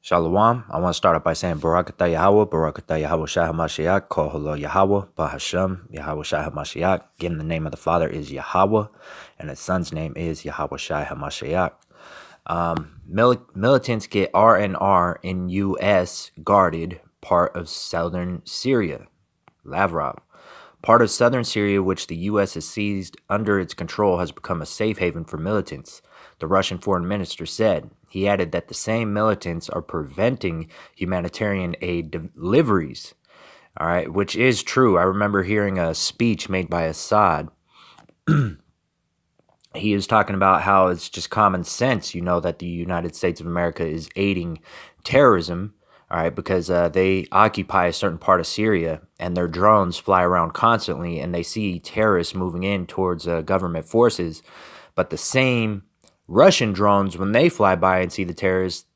Shalom. I want to start off by saying Barakatah Yahweh, Barakatah Yahweh Shah HaMashiach, Kol Holo Yahweh, Bahashem, Yahweh Shah HaMashiach. Again, the name of the Father is Yahweh, and the Son's name is Yahweh Shah HaMashiach. Militants get R&R in U.S. guarded part of southern Syria. Lavrov. Part of southern Syria, which the U.S. has seized under its control, has become a safe haven for militants, the Russian foreign minister said. He added that the same militants are preventing humanitarian aid deliveries, all right, which is true. I remember hearing a speech made by Assad. He is talking about how it's just common sense, that the United States of America is aiding terrorism, all right, because they occupy a certain part of Syria and their drones fly around constantly and they see terrorists moving in towards government forces. But the same Russian drones, when they fly by and see the terrorists,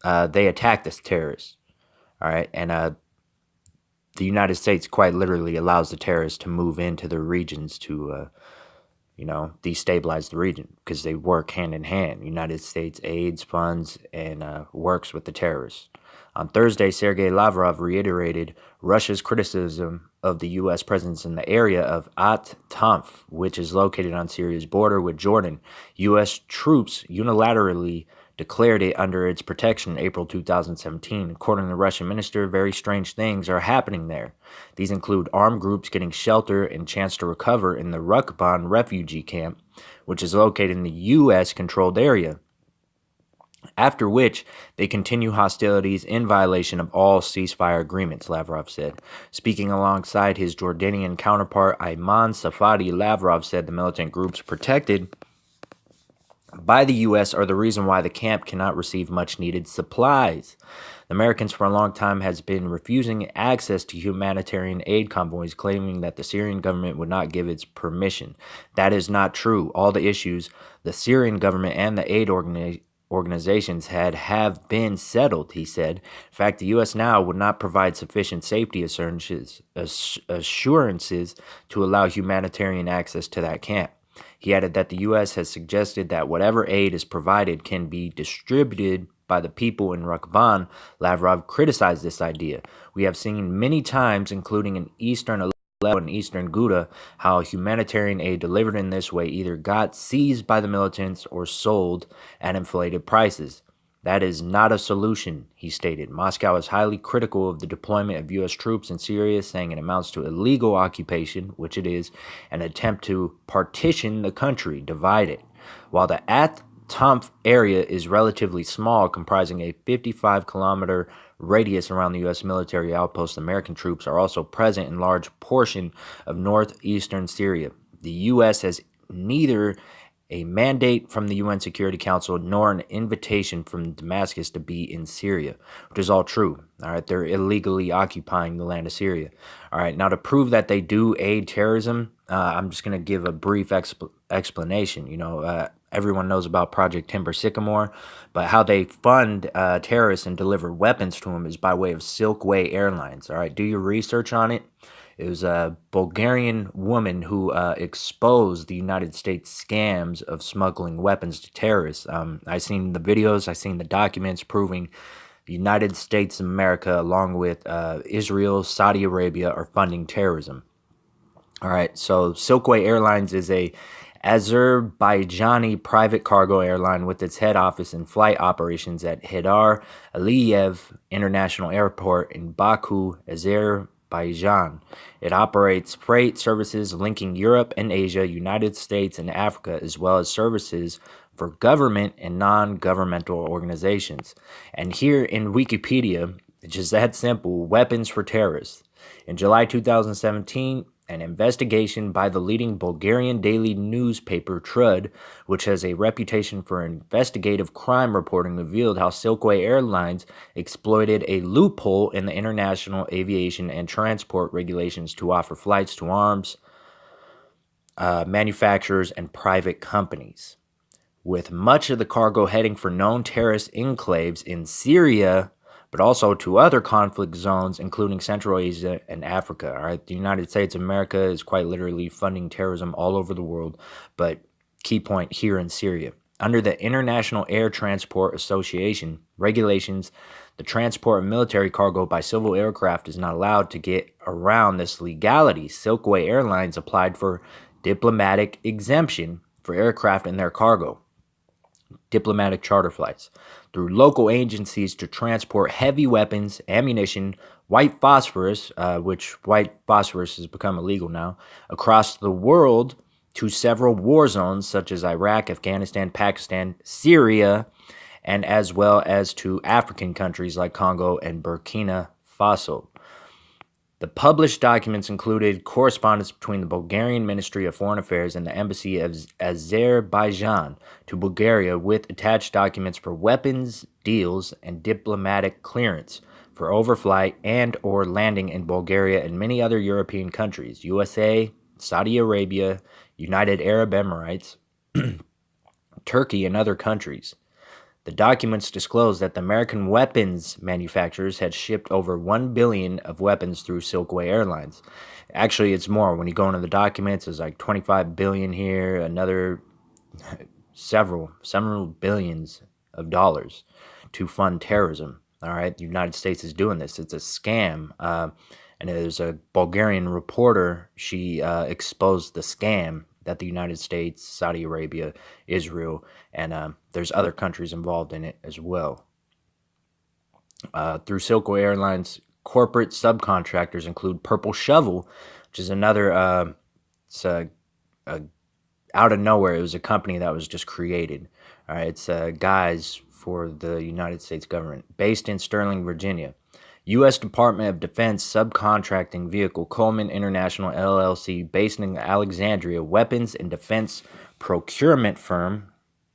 they attack the terrorists, all right? And the United States quite literally allows the terrorists to move into their regions to destabilize the region because they work hand in hand. United States aids, funds, and works with the terrorists. On Thursday, Sergei Lavrov reiterated Russia's criticism of the U.S. presence in the area of At-Tanf, which is located on Syria's border with Jordan. U.S. troops unilaterally declared it under its protection in April 2017. According to the Russian minister, very strange things are happening there. These include armed groups getting shelter and chance to recover in the Rukban refugee camp, which is located in the U.S.-controlled area, after which they continue hostilities in violation of all ceasefire agreements, Lavrov said. Speaking alongside his Jordanian counterpart, Ayman Safadi, Lavrov said the militant groups protected by the U.S. are the reason why the camp cannot receive much-needed supplies. The Americans for a long time has been refusing access to humanitarian aid convoys, claiming that the Syrian government would not give its permission. That is not true. All the issues the Syrian government and the aid organizations have been settled, he said. In fact, the U.S. now would not provide sufficient safety assurances to allow humanitarian access to that camp. He added that the U.S. has suggested that whatever aid is provided can be distributed by the people in Rukban. Lavrov criticized this idea. We have seen many times, including in Eastern Aleppo and Eastern Ghouta, how humanitarian aid delivered in this way either got seized by the militants or sold at inflated prices. That is not a solution, he stated. Moscow is highly critical of the deployment of U.S. troops in Syria, saying it amounts to illegal occupation, which it is, an attempt to partition the country, divide it. While the At-Tanf area is relatively small, comprising a 55-kilometer radius around the U.S. military outposts, American troops are also present in large portion of northeastern Syria. The U.S. has neither a mandate from the UN Security Council nor an invitation from Damascus to be in Syria, which is all true. All right, they're illegally occupying the land of Syria. All right, now to prove that they do aid terrorism, I'm just going to give a brief explanation. Everyone knows about Project Timber Sycamore, but how they fund terrorists and deliver weapons to them is by way of Silkway Airlines. All right, do your research on it. It was a Bulgarian woman who exposed the United States scams of smuggling weapons to terrorists. I've seen the videos, I've seen the documents proving the United States of America, along with Israel, Saudi Arabia, are funding terrorism. All right, so Silkway Airlines is a Azerbaijani private cargo airline with its head office and flight operations at Heydar Aliyev International Airport in Baku, Azerbaijan. It operates freight services linking Europe and Asia, United States, and Africa, as well as services for government and non-governmental organizations. And here in Wikipedia, it's just that simple: weapons for terrorists. In July 2017, an investigation by the leading Bulgarian daily newspaper Trud, which has a reputation for investigative crime reporting, revealed how Silkway Airlines exploited a loophole in the international aviation and transport regulations to offer flights to arms manufacturers and private companies, with much of the cargo heading for known terrorist enclaves in Syria, but also to other conflict zones, including Central Asia and Africa. All right, the United States of America is quite literally funding terrorism all over the world, but key point here in Syria. Under the International Air Transport Association regulations, the transport of military cargo by civil aircraft is not allowed. To get around this legality, Silkway Airlines applied for diplomatic exemption for aircraft and their cargo, diplomatic charter flights, through local agencies to transport heavy weapons, ammunition, white phosphorus, which white phosphorus has become illegal now, across the world to several war zones such as Iraq, Afghanistan, Pakistan, Syria, and as well as to African countries like Congo and Burkina Faso. The published documents included correspondence between the Bulgarian Ministry of Foreign Affairs and the Embassy of Azerbaijan to Bulgaria, with attached documents for weapons deals and diplomatic clearance for overflight and or landing in Bulgaria and many other European countries, USA, Saudi Arabia, United Arab Emirates, Turkey, and other countries. The documents disclosed that the American weapons manufacturers had shipped over 1 billion of weapons through Silkway Airlines. Actually, it's more. When you go into the documents, it's like 25 billion here, another several billions of dollars to fund terrorism. All right, the United States is doing this. It's a scam. And there's a Bulgarian reporter. She exposed the scam that the United States, Saudi Arabia, Israel, and there's other countries involved in it as well. Through Silkway Airlines, corporate subcontractors include Purple Shovel, which is another, out of nowhere, it was a company that was just created. All right, it's guys for the United States government, based in Sterling, Virginia. U.S. Department of Defense subcontracting vehicle Coleman International LLC, based in Alexandria, weapons and defense procurement firm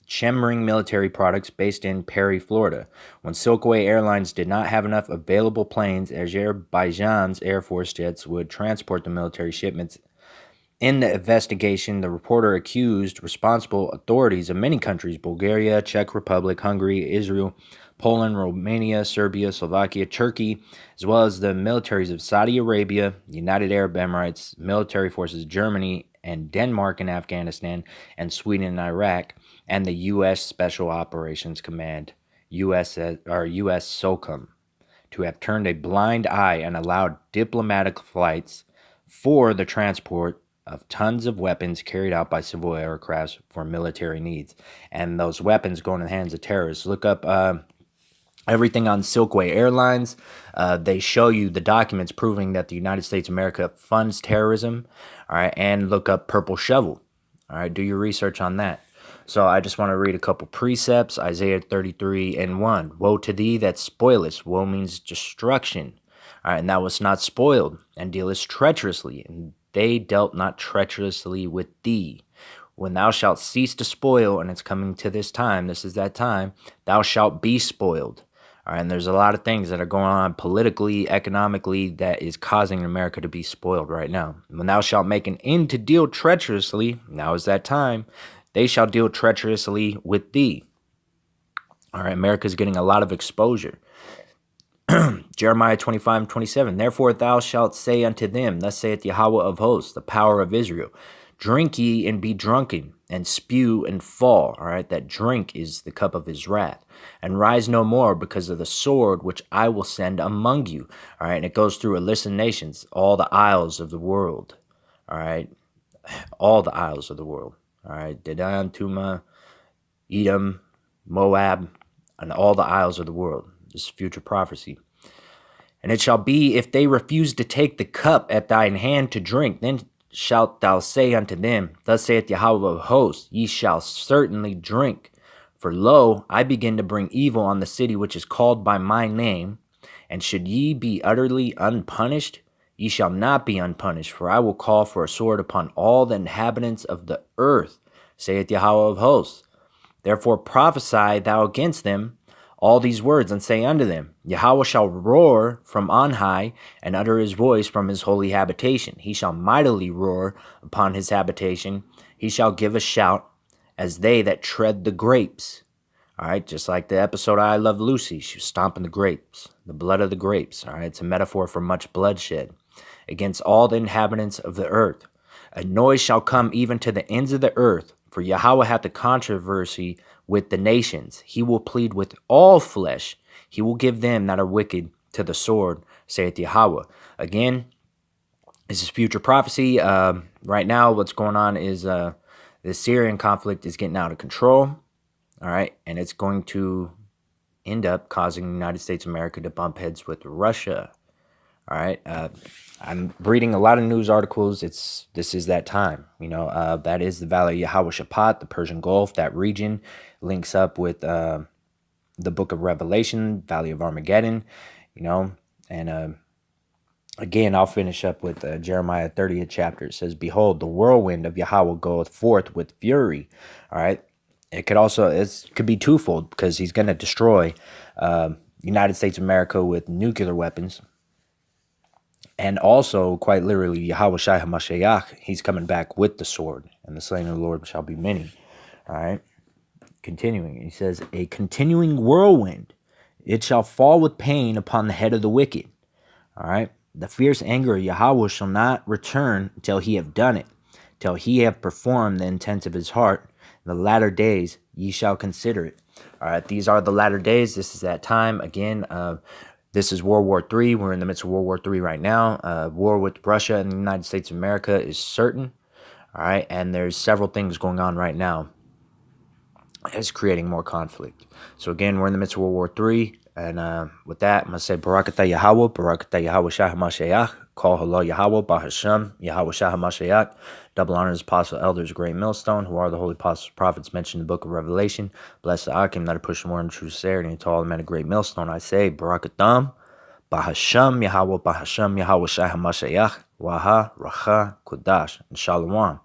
Chemring Military Products, based in Perry, Florida. When Silkway Airlines did not have enough available planes, Azerbaijan's Air Force jets would transport the military shipments. In the investigation, the reporter accused responsible authorities of many countries: Bulgaria, Czech Republic, Hungary, Israel, Poland, Romania, Serbia, Slovakia, Turkey, as well as the militaries of Saudi Arabia, United Arab Emirates, military forces Germany and Denmark and Afghanistan, and Sweden and Iraq, and the U.S. Special Operations Command, U.S. SOCOM, to have turned a blind eye and allowed diplomatic flights for the transport of tons of weapons carried out by civil aircrafts for military needs. And those weapons go in the hands of terrorists. Look up everything on Silkway Airlines. They show you the documents proving that the United States of America funds terrorism. All right, and look up Purple Shovel. All right, do your research on that. So I just want to read a couple precepts. Isaiah 33:1. Woe to thee that spoilest. Woe means destruction. All right, and thou wast not spoiled, and dealest treacherously, and they dealt not treacherously with thee. When thou shalt cease to spoil, and it's coming to this time, this is that time, thou shalt be spoiled. All right, and there's a lot of things that are going on politically, economically, that is causing America to be spoiled right now. When thou shalt make an end to deal treacherously, now is that time, they shall deal treacherously with thee. All right, America's getting a lot of exposure. Jeremiah 25:27. Therefore thou shalt say unto them, thus saith Yahweh of hosts, the power of Israel, drink ye and be drunken, and spew and fall. All right, that drink is the cup of his wrath. And rise no more because of the sword which I will send among you. All right, and it goes through a list of nations, all the isles of the world. All right, all the isles of the world. All right, Dedan, Tuma, Edom, Moab, and all the isles of the world. This is future prophecy. And it shall be, if they refuse to take the cup at thine hand to drink, then shalt thou say unto them, thus saith Yahweh of hosts, ye shall certainly drink. For lo, I begin to bring evil on the city which is called by my name. And should ye be utterly unpunished, ye shall not be unpunished, for I will call for a sword upon all the inhabitants of the earth, saith Yahweh of hosts. Therefore prophesy thou against them all these words, and say unto them, Yahweh shall roar from on high, and utter his voice from his holy habitation. He shall mightily roar upon his habitation. He shall give a shout as they that tread the grapes. All right, just like the episode I Love Lucy, she was stomping the grapes, the blood of the grapes. All right, it's a metaphor for much bloodshed against all the inhabitants of the earth. A noise shall come even to the ends of the earth, for Yahweh hath a controversy with the nations. He will plead with all flesh. He will give them that are wicked to the sword, saith Yahweh. Again, this is future prophecy. Right now, what's going on is the Syrian conflict is getting out of control. All right. And it's going to end up causing the United States of America to bump heads with Russia. All right. I'm reading a lot of news articles. This is that time. That is the Valley of Yahweh Shaphat, the Persian Gulf. That region links up with the book of Revelation, Valley of Armageddon. And again, I'll finish up with Jeremiah 30th chapter. It says, "Behold, the whirlwind of Yahweh goeth forth with fury." All right. It could be twofold, because he's going to destroy United States of America with nuclear weapons. And also, quite literally, Yahweh Shai HaMashiach, he's coming back with the sword, and the slain of the Lord shall be many. All right. Continuing, he says, "A continuing whirlwind, it shall fall with pain upon the head of the wicked." All right. "The fierce anger of Yahweh shall not return till he have done it, till he have performed the intents of his heart. In the latter days ye shall consider it." All right. These are the latter days. This is that time. Again, this is World War III. We're in the midst of World War III right now. War with Russia and the United States of America is certain. All right. And there's several things going on right now that's creating more conflict. So again, we're in the midst of World War III. And with that, I'm going to say, Barakatah Yahweh, Barakatah Yahweh Shah HaMashiach, Call Halal Yahweh, Bahasham, Yahweh Shah HaMashiach, double honors, apostle, elders, great millstone, who are the holy apostles, prophets mentioned in the book of Revelation. Bless the Akim that are pushing more in true sincerity, and to all the men of great millstone, I say, Barakatam, Bahasham, Yahweh, Bahasham, Yahweh Shah HaMashiach, Waha, Racha, Kudash, and Shalom.